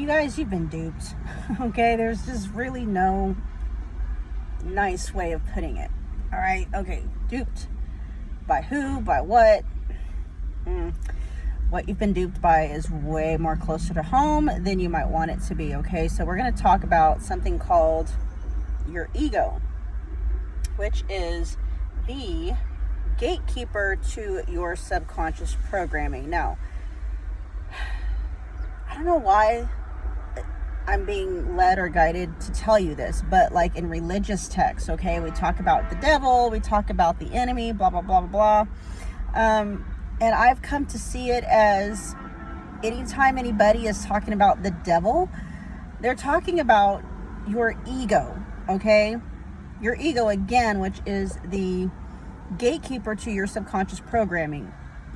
You guys, you've been duped. Okay, there's just really no nice way of putting it. All right, okay, duped. By who, by what? What you've been duped by is way more closer to home than you might want it to be, okay? So we're going to talk about something called your ego, which is the gatekeeper to your subconscious programming. Now, I don't know why I'm being led or guided to tell you this, but like in religious texts, okay, we talk about the devil, we talk about the enemy, blah, blah, blah, blah, blah. And I've come to see it as anytime anybody is talking about the devil, they're talking about your ego, okay? Your ego, again, which is the gatekeeper to your subconscious programming.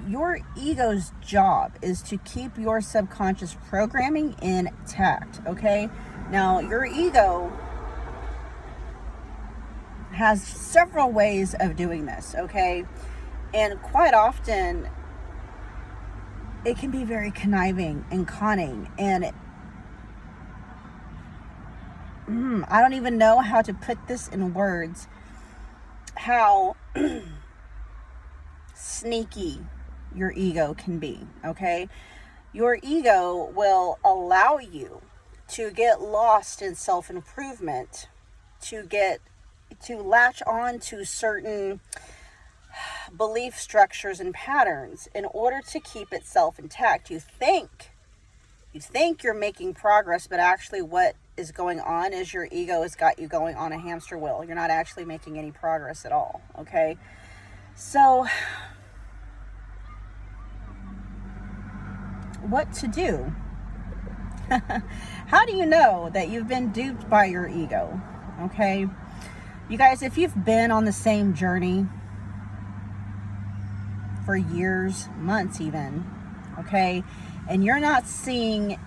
Your ego's job is to keep your subconscious programming intact, okay? Now, your ego has several ways of doing this, okay? And quite often, it can be very conniving and conning. And I don't even know how to put this in words, how sneaky your ego can be, okay? Your ego will allow you to get lost in self-improvement, to latch on to certain belief structures and patterns in order to keep itself intact. You think you're making progress, but actually what is going on is your ego has got you going on a hamster wheel. You're not actually making any progress at all, okay? So what to do? How do you know that you've been duped by your ego? Okay, you guys, if you've been on the same journey for years, months even, okay, and you're not seeing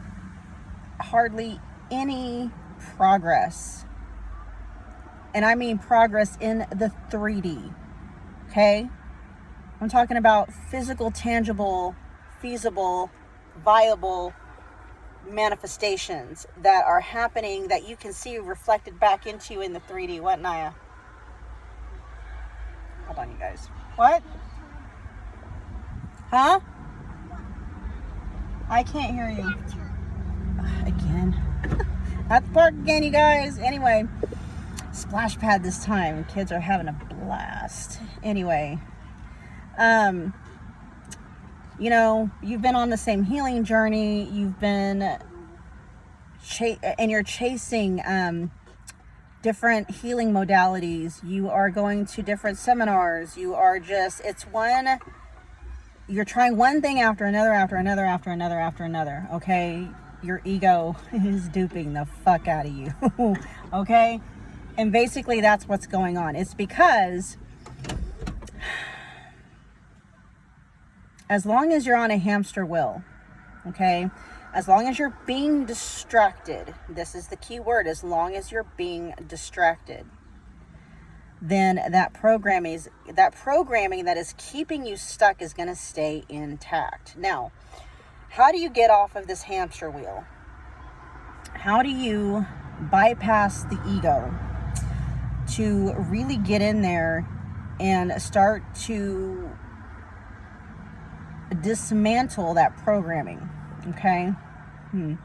hardly any progress, and I mean progress in the 3D, okay? I'm talking about physical, tangible, feasible, viable manifestations that are happening that you can see reflected back into you in the 3D. What, Naya? Hold on, you guys. What? Huh? I can't hear you. Again. At the park again, you guys. Anyway, splash pad this time. Kids are having a blast. Anyway, you know, you've been on the same healing journey. You've been and you're chasing different healing modalities. You are going to different seminars. You are just, you're trying one thing after another, after another, after another, after another, okay? Your ego is duping the fuck out of you, okay? And basically that's what's going on. It's because as long as you're on a hamster wheel, okay, as long as you're being distracted, this is the key word, as long as you're being distracted, then that programming that is keeping you stuck is going to stay intact. Now, how do you get off of this hamster wheel? How do you bypass the ego to really get in there and start to dismantle that programming? Okay? You're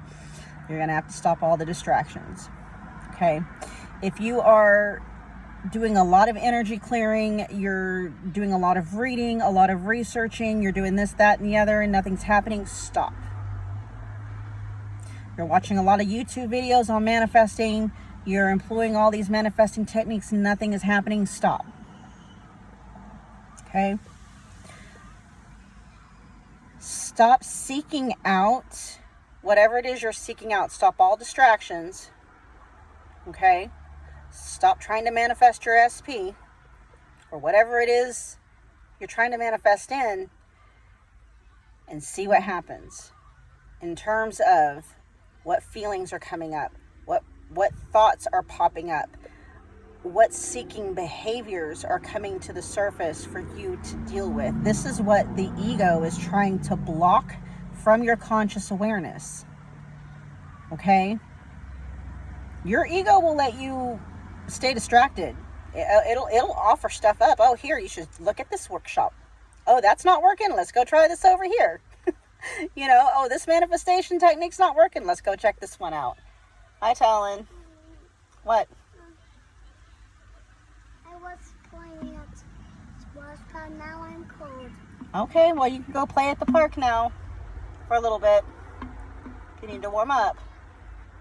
going to have to stop all the distractions. Okay? If you are doing a lot of energy clearing, you're doing a lot of reading, a lot of researching, you're doing this, that, and the other, and nothing's happening, stop. You're watching a lot of YouTube videos on manifesting, you're employing all these manifesting techniques, and nothing is happening, stop. Okay? Stop seeking out whatever it is you're seeking out. Stop all distractions. Okay? Stop trying to manifest your SP or whatever it is you're trying to manifest in, and see what happens in terms of what feelings are coming up, what thoughts are popping up, what seeking behaviors are coming to the surface for you to deal with. This is what the ego is trying to block from your conscious awareness. okay? Your ego will let you stay distracted. It'll offer stuff up. Oh, here, you should look at this workshop. Oh, that's not working. Let's go try this over here. You know, oh, this manifestation technique's not working. Let's go check this one out. Hi, Talon. What? I was playing at sports park. Now I'm cold. Okay, well, you can go play at the park now for a little bit. You need to warm up.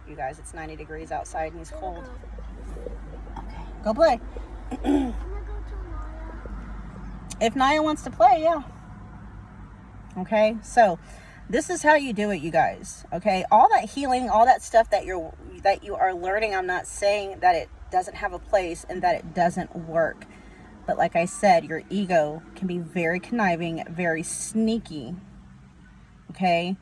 You guys, it's 90 degrees outside and he's cold. Okay, go play. I'm gonna go to Naya. If Naya wants to play, yeah. Okay, so this is how you do it, you guys. Okay, all that healing, all that stuff that you are learning, I'm not saying that it doesn't have a place and that it doesn't work. But like I said, your ego can be very conniving, very sneaky. Okay,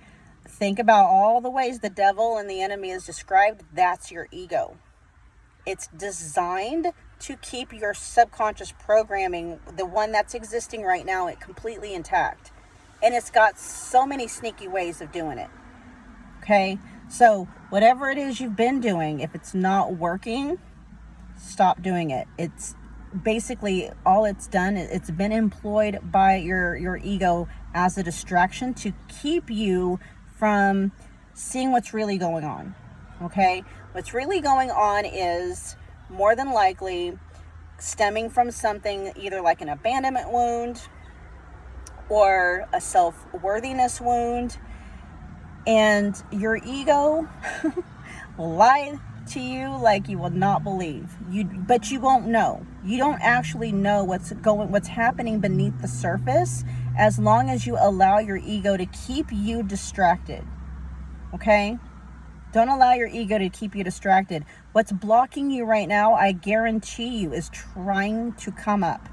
think about all the ways the devil and the enemy is described. That's your ego. It's designed to keep your subconscious programming, the one that's existing right now, it completely intact. And it's got so many sneaky ways of doing it. Okay, so whatever it is you've been doing, if it's not working, stop doing it. It's basically all it's done. It's been employed by your ego as a distraction to keep you from seeing what's really going on. Okay, what's really going on is more than likely stemming from something either like an abandonment wound or a self-worthiness wound, and your ego will lie to you like you will not believe. But you won't know. You don't actually know what's happening beneath the surface as long as you allow your ego to keep you distracted. Okay? Don't allow your ego to keep you distracted. What's blocking you right now, I guarantee you, is trying to come up.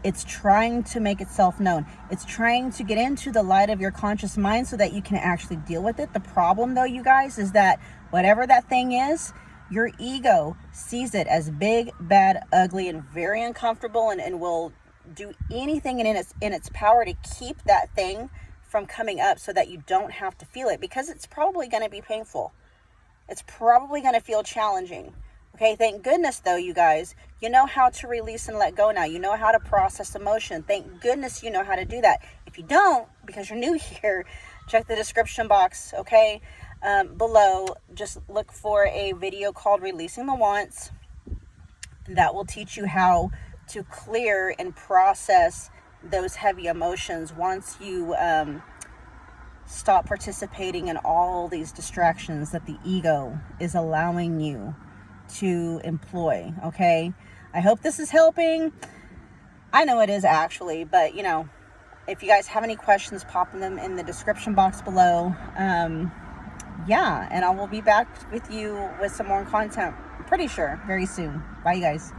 It's trying to make itself known. It's trying to get into the light of your conscious mind so that you can actually deal with it. The problem, though, you guys, is that whatever that thing is, your ego sees it as big, bad, ugly, and very uncomfortable, and will do anything in its power to keep that thing from coming up so that you don't have to feel it, because it's probably going to be painful. It's probably going to feel challenging. Okay, thank goodness, though, you guys, you know how to release and let go now. You know how to process emotion. Thank goodness you know how to do that. If you don't, because you're new here, check the description box, okay, below. Just look for a video called Releasing the Wants. That will teach you how to clear and process those heavy emotions once you stop participating in all these distractions that the ego is allowing you to employ. Okay, I hope this is helping. I know it is, actually, but you know, if you guys have any questions, pop them in the description box below. Yeah, and I will be back with you with some more content, pretty sure, very soon. Bye, you guys.